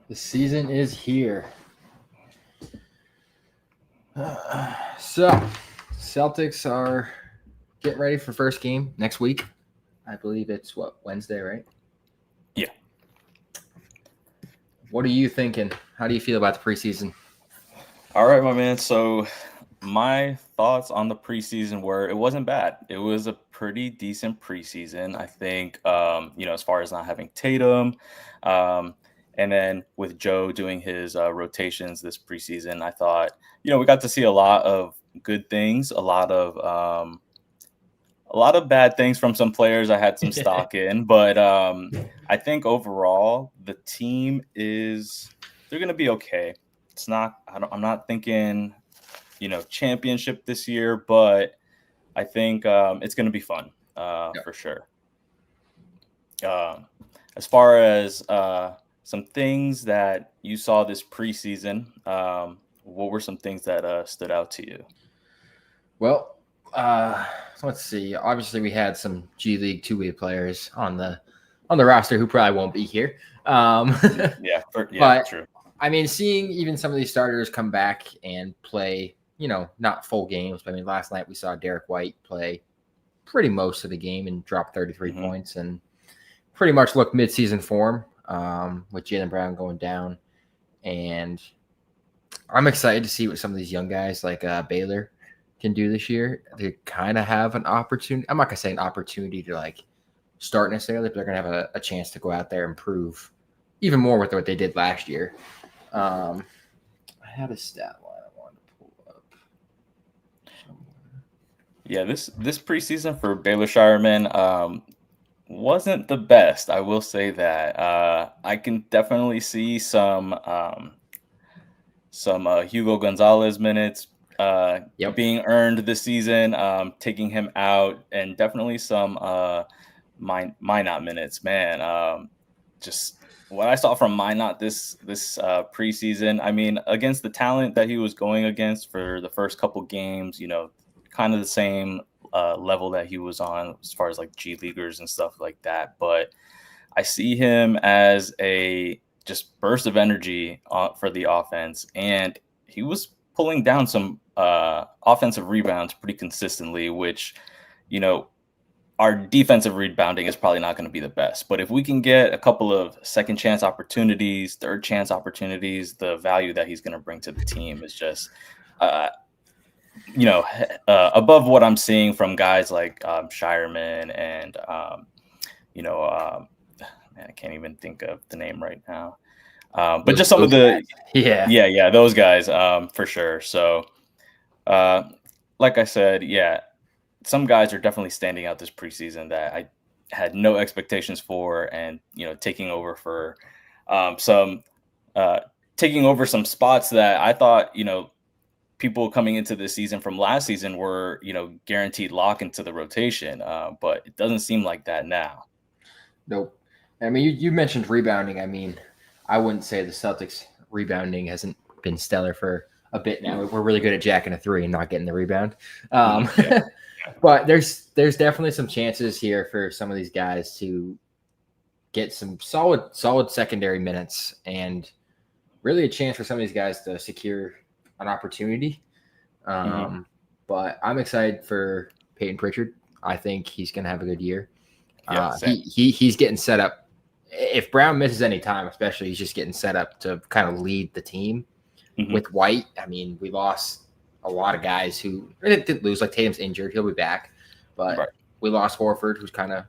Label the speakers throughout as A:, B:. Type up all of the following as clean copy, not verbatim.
A: The season is here. So, Celtics are getting ready for first game next week. I believe it's Wednesday, right?
B: Yeah.
A: What are you thinking? How do you feel about the preseason?
B: All right, my man. So my thoughts on the preseason were it wasn't bad. It was a pretty decent preseason. I think as far as not having Tatum, and then with Joe doing his rotations this preseason, I thought, we got to see a lot of good things, a lot of bad things from some players I had some stock in, but I think overall the team they're going to be okay. It's not I'm not thinking championship this year, but I think it's going to be fun for sure. As far as some things that you saw this preseason, what were some things that stood out to you?
A: Well, let's see. Obviously, we had some G League two-way players on the roster who probably won't be here. But
B: True.
A: I mean, seeing even some of these starters come back and play, not full games. But I mean, last night we saw Derek White play pretty most of the game and drop 33 points and pretty much look mid-season form with Jaylen Brown going down. And I'm excited to see what some of these young guys like Baylor can do this year. They kind of have an opportunity. I'm not going to say an opportunity to like start necessarily, but they're going to have a chance to go out there and prove even more with what they did last year. I had a stat line I wanted to pull up.
B: Yeah, this preseason for Baylor Shireman wasn't the best. I will say that. I can definitely see some Hugo Gonzalez minutes being earned this season, taking him out, and definitely some Minot minutes. Man, just what I saw from Minot this preseason. I mean, against the talent that he was going against for the first couple games, kind of the same level that he was on as far as like G Leaguers and stuff like that. But I see him as a just burst of energy for the offense, and he was pulling down some offensive rebounds pretty consistently, which, our defensive rebounding is probably not going to be the best. But if we can get a couple of second chance opportunities, third chance opportunities, the value that he's going to bring to the team is just, above what I'm seeing from guys like Shireman and, man, I can't even think of the name right now. But just some of the guys. Those guys for sure. So like I said, some guys are definitely standing out this preseason that I had no expectations for, and taking over some spots that I thought people coming into this season from last season were guaranteed lock into the rotation, but it doesn't seem like that now.
A: Nope. I mean, you mentioned rebounding. I mean, I wouldn't say the Celtics rebounding hasn't been stellar for a bit now. We're really good at jacking a three and not getting the rebound. But there's definitely some chances here for some of these guys to get some solid secondary minutes, and really a chance for some of these guys to secure an opportunity. But I'm excited for Peyton Pritchard. I think he's going to have a good year. He's getting set up. If Brown misses any time, especially, he's just getting set up to kind of lead the team. With White, I mean, we lost a lot of guys who didn't lose. Like Tatum's injured, he'll be back, but we lost Horford, who's kind of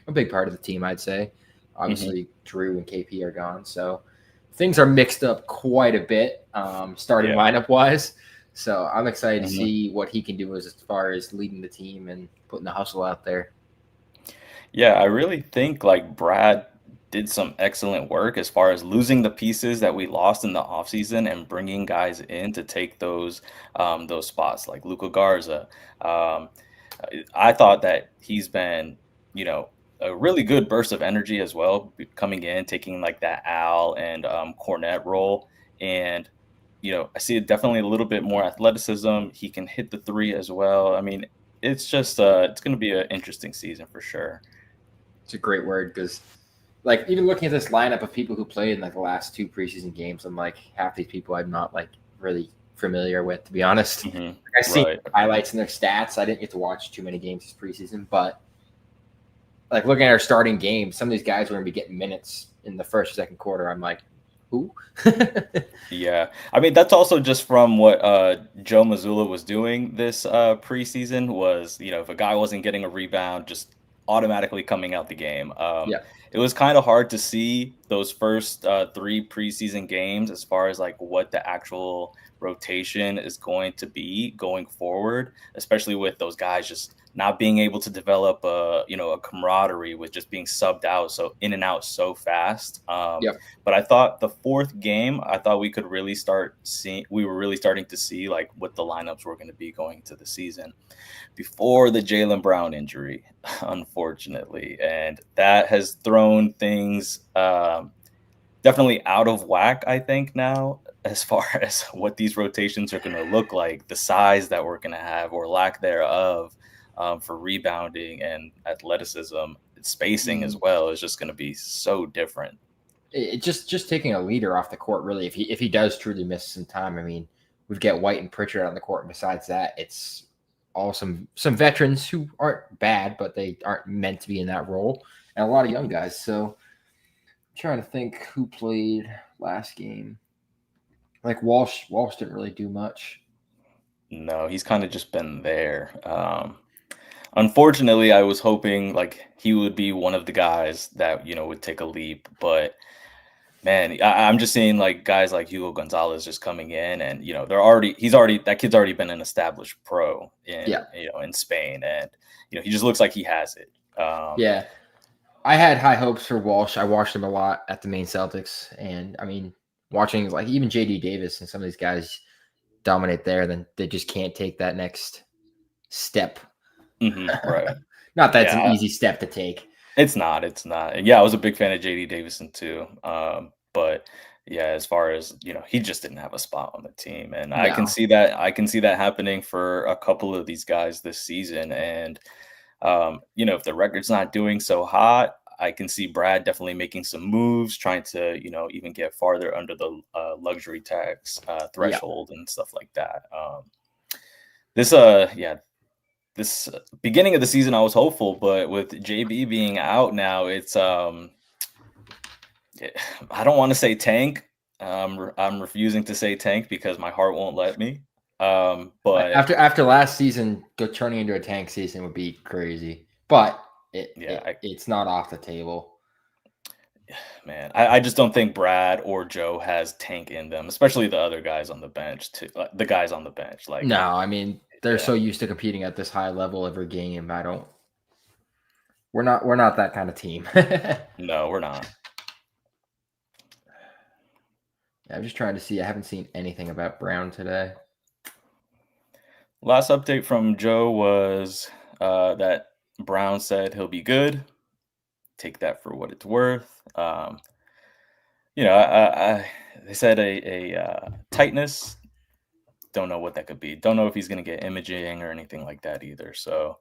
A: a big part of the team, I'd say. Obviously, Drew and KP are gone, so things are mixed up quite a bit, starting lineup wise. So I'm excited to see what he can do as far as leading the team and putting the hustle out there.
B: Yeah, I really think like Brad did some excellent work as far as losing the pieces that we lost in the offseason and bringing guys in to take those spots, like Luka Garza. I thought that he's been, a really good burst of energy as well, coming in, taking like that Al and Cornette role. And, I see definitely a little bit more athleticism. He can hit the three as well. I mean, it's just it's going to be an interesting season for sure.
A: It's a great word because like even looking at this lineup of people who played in like the last 2 preseason games, I'm like half these people I'm not like really familiar with, to be honest.
B: Mm-hmm.
A: Like, I see
B: Right.
A: highlights in their stats. I didn't get to watch too many games this preseason, but like looking at our starting games, some of these guys are going to be getting minutes in the first or second quarter. I'm like, who?
B: Yeah. I mean, that's also just from what Joe Mazzulla was doing this preseason was, if a guy wasn't getting a rebound, just automatically coming out the game.
A: Yeah.
B: It was kind of hard to see those first 3 preseason games as far as like what the actual rotation is going to be going forward, especially with those guys just not being able to develop a camaraderie with just being subbed out so in and out so fast.
A: Yep.
B: But I thought the 4th game, I thought we could really we were really starting to see like what the lineups were going to be going to the season before the Jaylen Brown injury, unfortunately. And that has thrown things definitely out of whack, I think, now, as far as what these rotations are going to look like, the size that we're going to have or lack thereof for rebounding and athleticism, spacing as well is just going to be so different.
A: It just taking a leader off the court, really. If he does truly miss some time, I mean, we've got White and Pritchard on the court, and besides that, it's all some veterans who aren't bad, but they aren't meant to be in that role, and a lot of young guys. So I'm trying to think who played last game. Like Walsh didn't really do much.
B: No, he's kind of just been there. Unfortunately, I was hoping like he would be one of the guys that would take a leap, but man, I'm just seeing like guys like Hugo Gonzalez just coming in, and that kid's already been an established pro in Spain, and he just looks like he has it.
A: Yeah, I had high hopes for Walsh. I watched him a lot at the main Celtics, and I mean, watching like even JD Davis and some of these guys dominate there, then they just can't take that next step.
B: Right.
A: Not that it's an easy step to take.
B: It's not. And yeah, I was a big fan of JD Davison too. But yeah, as far as he just didn't have a spot on the team, and I can see that. I can see that happening for a couple of these guys this season. And if the record's not doing so hot, I can see Brad definitely making some moves, trying to even get farther under the luxury tax threshold and stuff like that. This beginning of the season, I was hopeful, but with JB being out now, it's I don't want to say tank. I'm refusing to say tank because my heart won't let me. But
A: after last season, turning into a tank season would be crazy. But it's not off the table.
B: Man, I just don't think Brad or Joe has tank in them, especially the other guys on the bench too. The guys on the bench, like
A: no, I mean they're so used to competing at this high level every game. We're not that kind of team.
B: No, we're not.
A: I'm just trying to see. I haven't seen anything about Brown today.
B: Last update from Joe was that Brown said he'll be good. Take that for what it's worth. They said a tightness. Don't know what that could be. Don't know if he's going to get imaging or anything like that either. So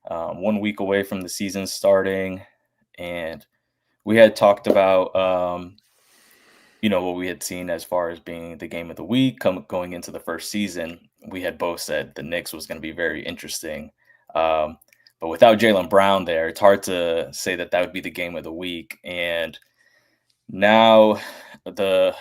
B: 1 week away from the season starting, and we had talked about what we had seen as far as being the game of the week going into the first season. We had both said the Knicks was going to be very interesting. But without Jaylen Brown there, it's hard to say that would be the game of the week. And now it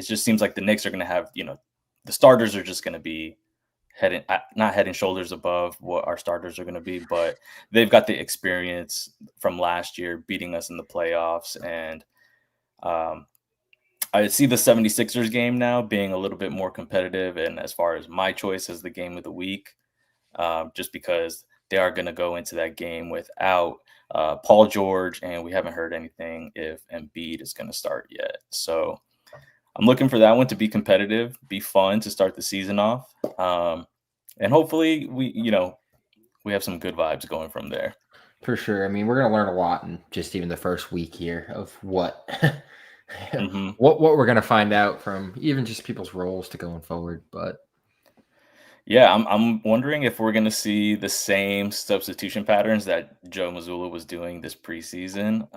B: just seems like the Knicks are going to have, the starters are just going to be not head and shoulders above what our starters are going to be, but they've got the experience from last year beating us in the playoffs. And I see the 76ers game now being a little bit more competitive. And as far as my choice as the game of the week, just because they are going to go into that game without Paul George, and we haven't heard anything if Embiid is going to start yet. So I'm looking for that one to be competitive, be fun to start the season off. And hopefully we have some good vibes going from there.
A: For sure. I mean, we're going to learn a lot in just even the first week here of what what we're going to find out from even just people's roles to going forward. But
B: yeah, I'm wondering if we're going to see the same substitution patterns that Joe Mazzulla was doing this preseason.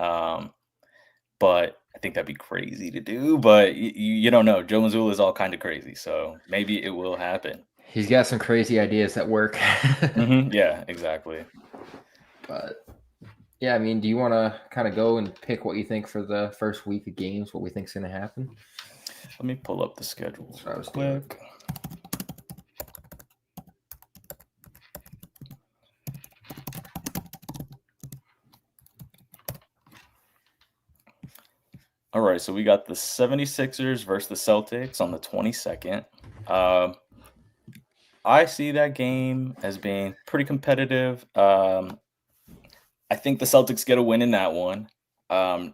B: but I think that'd be crazy to do. But you don't know. Joe Mazzulla is all kind of crazy, so maybe it will happen.
A: He's got some crazy ideas that work.
B: Yeah, exactly.
A: But yeah, I mean, do you want to kind of go and pick what you think for the first week of games? What we think's going to happen?
B: Let me pull up the schedule
A: That's what I was
B: quick.
A: doing.
B: All right, so we got the 76ers versus the Celtics on the 22nd. I see that game as being pretty competitive. I think the Celtics get a win in that one.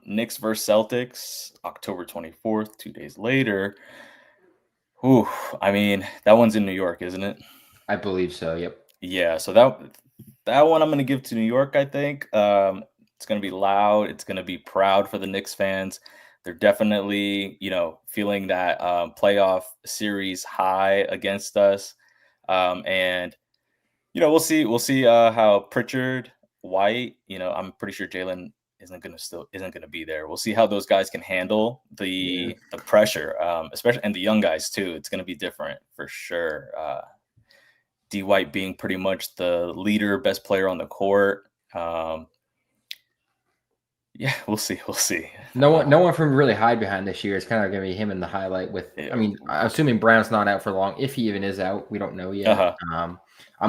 B: Knicks versus Celtics, October 24th, 2 days later. Ooh, I mean, that one's in New York, isn't it?
A: I believe so. Yep.
B: Yeah, so that one I'm gonna give to New York, I think. It's gonna be loud, it's gonna be proud for the Knicks fans. They're definitely, feeling that playoff series high against us. And we'll see how Pritchard, White, I'm pretty sure Jaylen isn't gonna be there. We'll see how those guys can handle the pressure, especially, and the young guys too. It's gonna be different for sure. D White being pretty much the leader, best player on the court. Yeah, we'll see. We'll see.
A: No one from really hide behind this year. It's kind of going to be him in the highlight. I mean, assuming Brown's not out for long, if he even is out, we don't know yet. I'm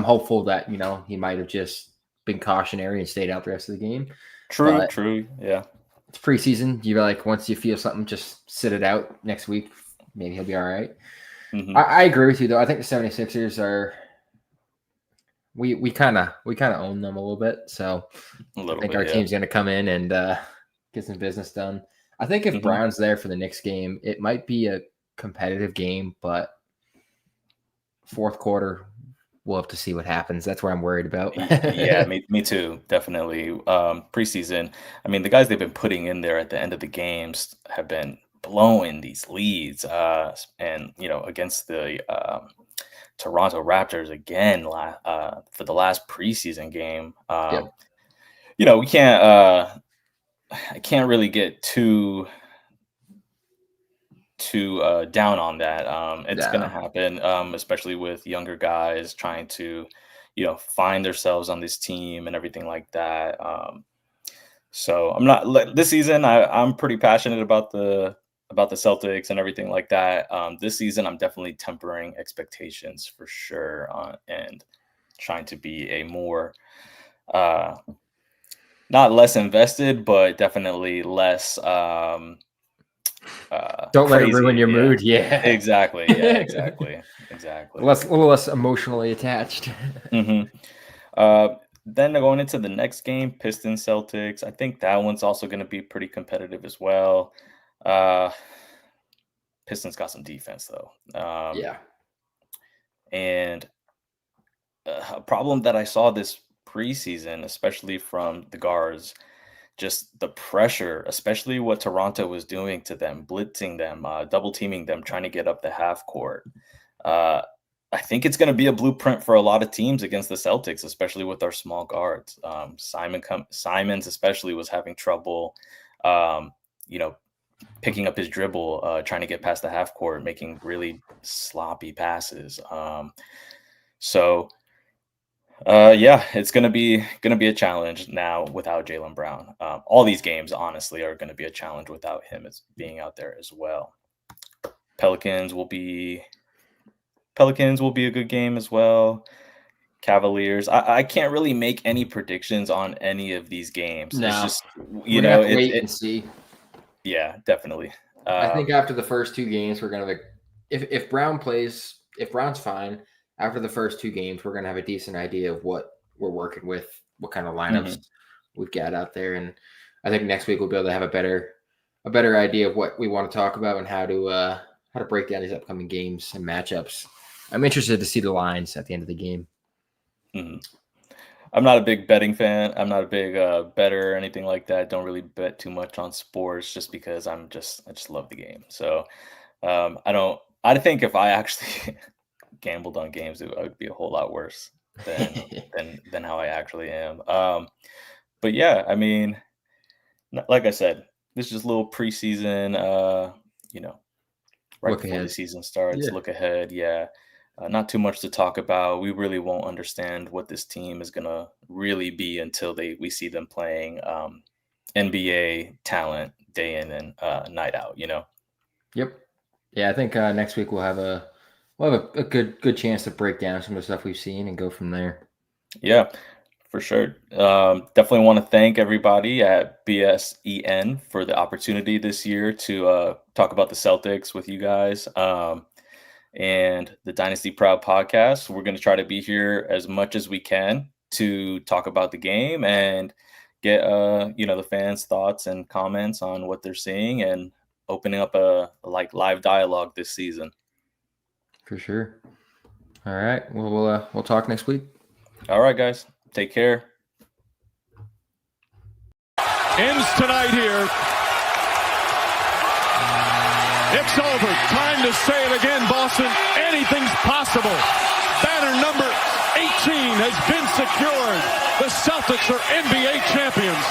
A: hopeful that he might have just been cautionary and stayed out the rest of the game.
B: True. Yeah,
A: it's preseason. You once you feel something, just sit it out next week. Maybe he'll be all right.
B: Mhm.
A: I agree with you though. I think the 76ers are. We kind of own them a little bit, so I think our team's going to come in and get some business done. I think if Brown's there for the Knicks game, it might be a competitive game, but fourth quarter, we'll have to see what happens. That's where I'm worried about.
B: Yeah, me too. Definitely. Preseason. I mean, the guys they've been putting in there at the end of the games have been blowing these leads, and against the Toronto Raptors again for the last preseason game.
A: Yep.
B: We can't. I can't really get too down on that. It's gonna happen, especially with younger guys trying to, find themselves on this team and everything like that. So I'm not this season. I'm pretty passionate about the Celtics and everything like that. This season, I'm definitely tempering expectations for sure, and trying to be a more not less invested, but definitely less
A: don't let it
B: crazy.
A: ruin your mood. Yeah,
B: exactly. Yeah, exactly.
A: A little less emotionally attached.
B: Then going into the next game, Pistons Celtics. I think that one's also going to be pretty competitive as well. Pistons got some defense though.
A: Yeah.
B: And a problem that I saw this preseason, especially from the guards, just the pressure, especially what Toronto was doing to them, blitzing them, double teaming them, trying to get up the half court. I think it's going to be a blueprint for a lot of teams against the Celtics, especially with our small guards. Simons especially was having trouble, picking up his dribble, trying to get past the half court, making really sloppy passes. Yeah, it's gonna be a challenge now without Jaylen Brown. All these games, honestly, are going to be a challenge without him as being out there as well. Pelicans will be a good game as well. Cavaliers. I can't really make any predictions on any of these games.
A: No,
B: it's just
A: we're gonna have to wait and see.
B: Yeah, definitely.
A: I think after the first two games, we're gonna if Brown plays, if Brown's fine, after the first two games, we're gonna have a decent idea of what we're working with, what kind of lineups we've got out there, and I think next week we'll be able to have a better idea of what we want to talk about and how to break down these upcoming games and matchups. I'm interested to see the lines at the end of the game.
B: I'm not a big betting fan. I'm not a big better or anything like that. Don't really bet too much on sports just because I just love the game. So I think if I actually gambled on games, it would be a whole lot worse than how I actually am. But yeah, I mean, like I said, this is just a little preseason, right
A: Look
B: before the
A: ahead.
B: season starts.
A: Yeah.
B: Look ahead, yeah. Not too much to talk about. We really won't understand what this team is gonna really be until we see them playing NBA talent day in and night out.
A: Yep. Yeah, I think next week we'll have a good chance to break down some of the stuff we've seen and go from there.
B: Yeah, for sure. Definitely want to thank everybody at BSEN for the opportunity this year to talk about the Celtics with you guys. And the Dynasty Proud podcast. We're going to try to be here as much as we can to talk about the game and get the fans' thoughts and comments on what they're seeing and opening up a live dialogue this season.
A: For sure. All right. Well, we'll talk next week.
B: All right, guys. Take care.
C: Ends tonight here. It's over. Time to say it again, Boston. Anything's possible. Banner number 18 has been secured. The Celtics are NBA champions.